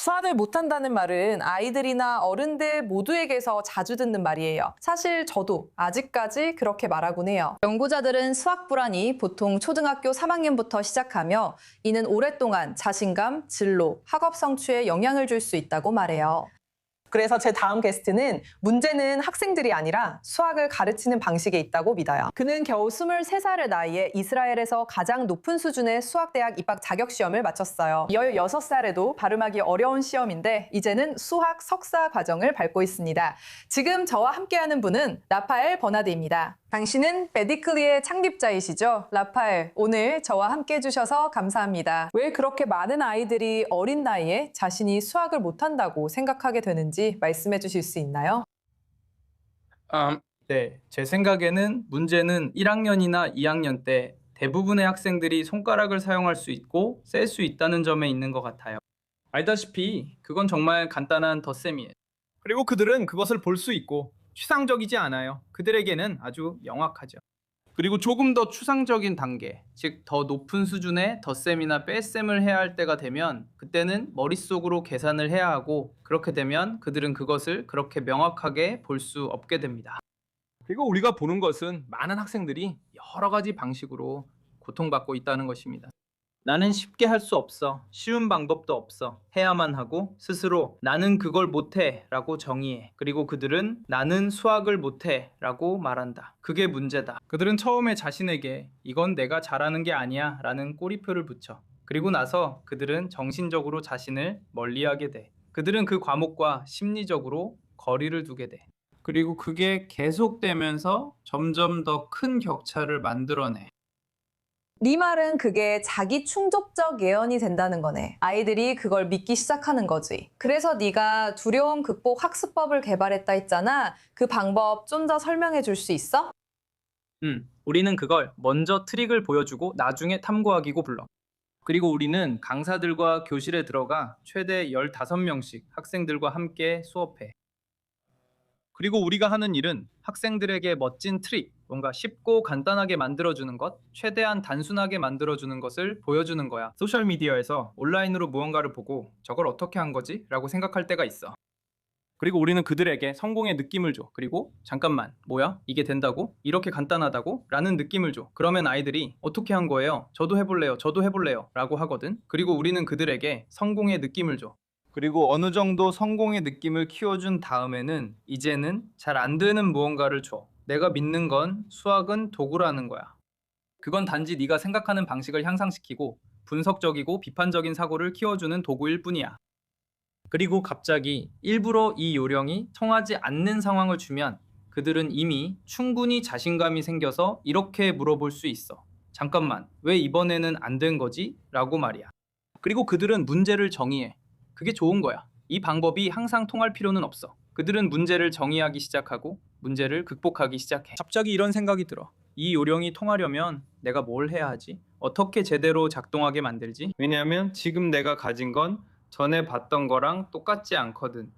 수학을 못한다는 말은 아이들이나 어른들 모두에게서 자주 듣는 말이에요. 사실 저도 아직까지 그렇게 말하곤 해요. 연구자들은 수학 불안이 보통 초등학교 3학년부터 시작하며 이는 오랫동안 자신감, 진로, 학업 성취에 영향을 줄 수 있다고 말해요. 그래서 제 다음 게스트는 문제는 학생들이 아니라 수학을 가르치는 방식에 있다고 믿어요. 그는 겨우 23살의 나이에 이스라엘에서 가장 높은 수준의 수학대학 입학 자격시험을 마쳤어요. 16살에도 발음하기 어려운 시험인데 이제는 수학 석사 과정을 밟고 있습니다. 지금 저와 함께하는 분은 라파엘 버나드입니다. 당신은 베디클리의 창립자이시죠? 라파엘, 오늘 저와 함께 해주셔서 감사합니다. 왜 그렇게 많은 아이들이 어린 나이에 자신이 수학을 못한다고 생각하게 되는지 말씀해 주실 수 있나요? 네, 제 생각에는 문제는 1학년이나 2학년 때 대부분의 학생들이 손가락을 사용할 수 있고 셀 수 있다는 점에 있는 것 같아요. 알다시피 그건 정말 간단한 덧셈이에요. 그리고 그들은 그것을 볼 수 있고 추상적이지 않아요. 그들에게는 아주 명확하죠. 그리고 조금 더 추상적인 단계, 즉 더 높은 수준의 덧셈이나 뺄셈을 해야 할 때가 되면 그때는 머릿속으로 계산을 해야 하고 그렇게 되면 그들은 그것을 그렇게 명확하게 볼 수 없게 됩니다. 그리고 우리가 보는 것은 많은 학생들이 여러 가지 방식으로 고통받고 있다는 것입니다. 나는 쉽게 할 수 없어. 쉬운 방법도 없어. 해야만 하고 스스로 나는 그걸 못해 라고 정의해. 그리고 그들은 나는 수학을 못해 라고 말한다. 그게 문제다. 그들은 처음에 자신에게 이건 내가 잘하는 게 아니야 라는 꼬리표를 붙여. 그리고 나서 그들은 정신적으로 자신을 멀리하게 돼. 그들은 그 과목과 심리적으로 거리를 두게 돼. 그리고 그게 계속되면서 점점 더 큰 격차를 만들어내. 네 말은 그게 자기 충족적 예언이 된다는 거네. 아이들이 그걸 믿기 시작하는 거지. 그래서 네가 두려움 극복 학습법을 개발했다 했잖아. 그 방법 좀 더 설명해 줄 수 있어? 우리는 그걸 먼저 트릭을 보여주고 나중에 탐구하기고 불러. 그리고 우리는 강사들과 교실에 들어가 최대 15명씩 학생들과 함께 수업해. 그리고 우리가 하는 일은 학생들에게 멋진 트릭, 뭔가 쉽고 간단하게 만들어주는 것, 최대한 단순하게 만들어주는 것을 보여주는 거야. 소셜미디어에서 온라인으로 무언가를 보고 저걸 어떻게 한 거지? 라고 생각할 때가 있어. 그리고 우리는 그들에게 성공의 느낌을 줘. 그리고 잠깐만, 뭐야? 이게 된다고? 이렇게 간단하다고? 라는 느낌을 줘. 그러면 아이들이 어떻게 한 거예요? 저도 해볼래요. 저도 해볼래요. 라고 하거든. 그리고 우리는 그들에게 성공의 느낌을 줘. 그리고 어느 정도 성공의 느낌을 키워준 다음에는 이제는 잘 안 되는 무언가를 줘. 내가 믿는 건 수학은 도구라는 거야. 그건 단지 네가 생각하는 방식을 향상시키고 분석적이고 비판적인 사고를 키워주는 도구일 뿐이야. 그리고 갑자기 일부러 이 요령이 통하지 않는 상황을 주면 그들은 이미 충분히 자신감이 생겨서 이렇게 물어볼 수 있어. 잠깐만, 왜 이번에는 안 된 거지? 라고 말이야. 그리고 그들은 문제를 정의해. 그게 좋은 거야. 이 방법이 항상 통할 필요는 없어. 그들은 문제를 정의하기 시작하고 문제를 극복하기 시작해. 갑자기 이런 생각이 들어. 이 요령이 통하려면 내가 뭘 해야 하지? 어떻게 제대로 작동하게 만들지? 왜냐하면 지금 내가 가진 건 전에 봤던 거랑 똑같지 않거든.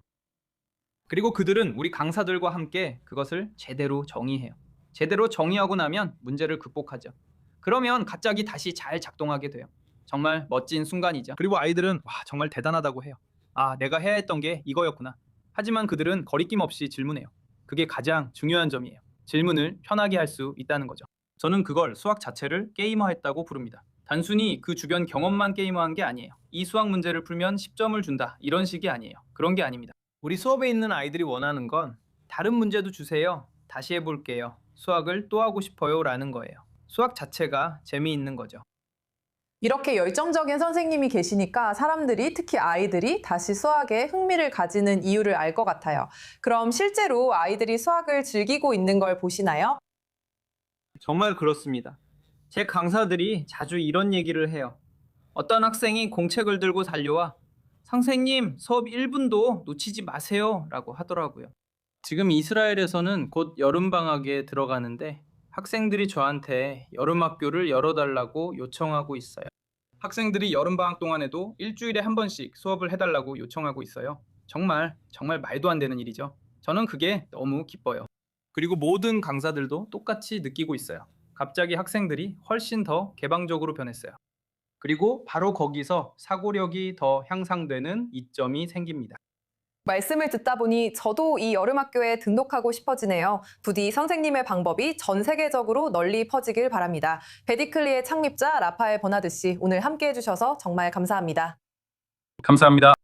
그리고 그들은 우리 강사들과 함께 그것을 제대로 정의해요. 제대로 정의하고 나면 문제를 극복하죠. 그러면 갑자기 다시 잘 작동하게 돼요. 정말 멋진 순간이죠. 그리고 아이들은 와, 정말 대단하다고 해요. 아, 내가 해야 했던 게 이거였구나. 하지만 그들은 거리낌 없이 질문해요. 그게 가장 중요한 점이에요. 질문을 편하게 할 수 있다는 거죠. 저는 그걸 수학 자체를 게임화했다고 부릅니다. 단순히 그 주변 경험만 게임화한 게 아니에요. 이 수학 문제를 풀면 10점을 준다. 이런 식이 아니에요. 그런 게 아닙니다. 우리 수업에 있는 아이들이 원하는 건 다른 문제도 주세요. 다시 해볼게요. 수학을 또 하고 싶어요. 라는 거예요. 수학 자체가 재미있는 거죠. 이렇게 열정적인 선생님이 계시니까 사람들이, 특히 아이들이 다시 수학에 흥미를 가지는 이유를 알 것 같아요. 그럼 실제로 아이들이 수학을 즐기고 있는 걸 보시나요? 정말 그렇습니다. 제 강사들이 자주 이런 얘기를 해요. 어떤 학생이 공책을 들고 달려와 선생님, 수업 1분도 놓치지 마세요 라고 하더라고요. 지금 이스라엘에서는 곧 여름방학에 들어가는데 학생들이 저한테 여름학교를 열어달라고 요청하고 있어요. 학생들이 여름방학 동안에도 일주일에 한 번씩 수업을 해달라고 요청하고 있어요. 정말 말도 안 되는 일이죠. 저는 그게 너무 기뻐요. 그리고 모든 강사들도 똑같이 느끼고 있어요. 갑자기 학생들이 훨씬 더 개방적으로 변했어요. 그리고 바로 거기서 사고력이 더 향상되는 이점이 생깁니다. 말씀을 듣다 보니 저도 이 여름학교에 등록하고 싶어지네요. 부디 선생님의 방법이 전 세계적으로 널리 퍼지길 바랍니다. 베디클리의 창립자 라파엘 버나드 씨, 오늘 함께 해주셔서 정말 감사합니다. 감사합니다.